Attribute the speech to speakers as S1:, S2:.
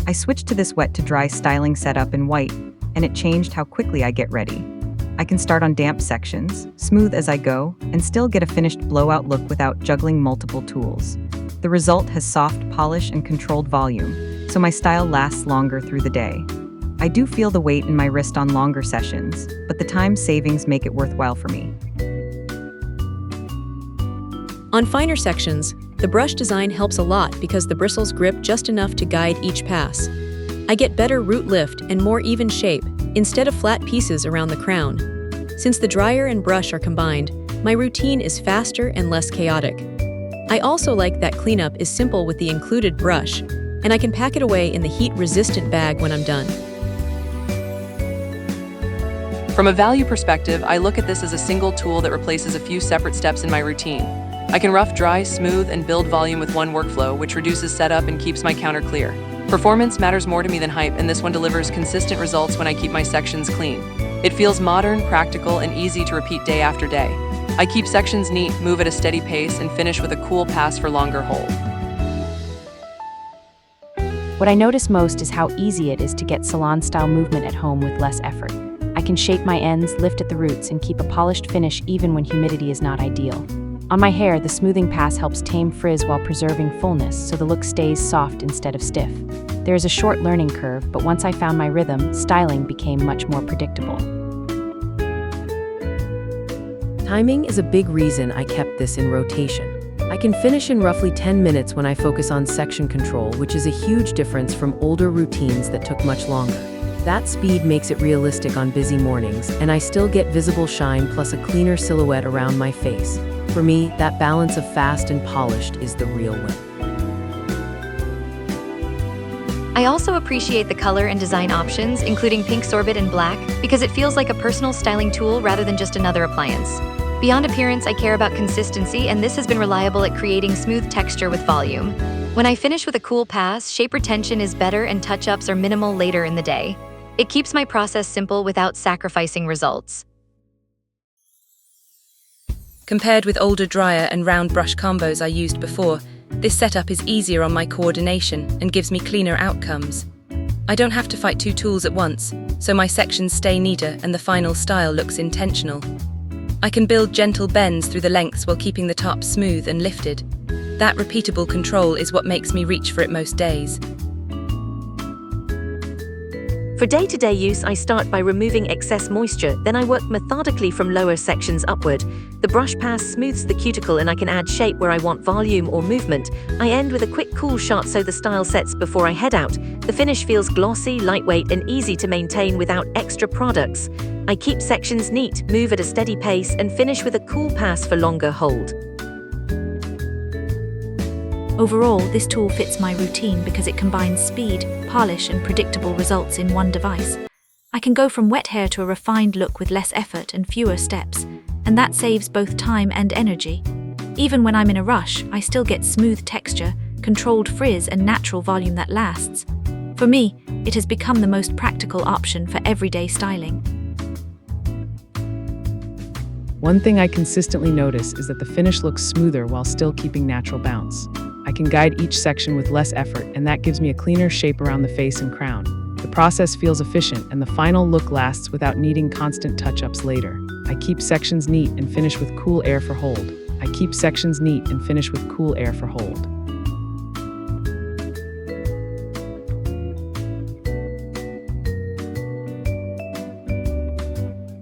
S1: I switched to this wet to dry styling setup in white, and it changed how quickly I get ready. I can start on damp sections, smooth as I go, and still get a finished blowout look without juggling multiple tools. The result has soft polish and controlled volume, so my style lasts longer through the day. I do feel the weight in my wrist on longer sessions, but the time savings make it worthwhile for me.
S2: On finer sections, the brush design helps a lot because the bristles grip just enough to guide each pass. I get better root lift and more even shape, instead of flat pieces around the crown. Since the dryer and brush are combined, my routine is faster and less chaotic. I also like that cleanup is simple with the included brush, and I can pack it away in the heat-resistant bag when I'm done.
S3: From a value perspective, I look at this as a single tool that replaces a few separate steps in my routine. I can rough, dry, smooth, and build volume with one workflow, which reduces setup and keeps my counter clear. Performance matters more to me than hype, and this one delivers consistent results when I keep my sections clean. It feels modern, practical, and easy to repeat day after day. I keep sections neat, move at a steady pace, and finish with a cool pass for longer hold.
S4: What I notice most is how easy it is to get salon-style movement at home with less effort. I can shape my ends, lift at the roots, and keep a polished finish even when humidity is not ideal. On my hair, the smoothing pass helps tame frizz while preserving fullness, so the look stays soft instead of stiff. There is a short learning curve, but once I found my rhythm, styling became much more predictable.
S5: Timing is a big reason I kept this in rotation. I can finish in roughly 10 minutes when I focus on section control, which is a huge difference from older routines that took much longer. That speed makes it realistic on busy mornings, and I still get visible shine plus a cleaner silhouette around my face. For me, that balance of fast and polished is the real win.
S6: I also appreciate the color and design options, including pink sorbet and black, because it feels like a personal styling tool rather than just another appliance. Beyond appearance, I care about consistency, and this has been reliable at creating smooth texture with volume. When I finish with a cool pass, shape retention is better and touch-ups are minimal later in the day. It keeps my process simple without sacrificing results.
S2: Compared with older dryer and round brush combos I used before, this setup is easier on my coordination and gives me cleaner outcomes. I don't have to fight two tools at once, so my sections stay neater and the final style looks intentional. I can build gentle bends through the lengths while keeping the top smooth and lifted. That repeatable control is what makes me reach for it most days.
S7: For day-to-day use, I start by removing excess moisture, then I work methodically from lower sections upward. The brush pass smooths the cuticle and I can add shape where I want volume or movement. I end with a quick cool shot so the style sets before I head out. The finish feels glossy, lightweight, and easy to maintain without extra products. I keep sections neat, move at a steady pace, and finish with a cool pass for longer hold.
S8: Overall, this tool fits my routine because it combines speed, polish, and predictable results in one device. I can go from wet hair to a refined look with less effort and fewer steps, and that saves both time and energy. Even when I'm in a rush, I still get smooth texture, controlled frizz, and natural volume that lasts. For me, it has become the most practical option for everyday styling.
S9: One thing I consistently notice is that the finish looks smoother while still keeping natural bounce. I can guide each section with less effort, and that gives me a cleaner shape around the face and crown. The process feels efficient, and the final look lasts without needing constant touch-ups later. I keep sections neat and finish with cool air for hold.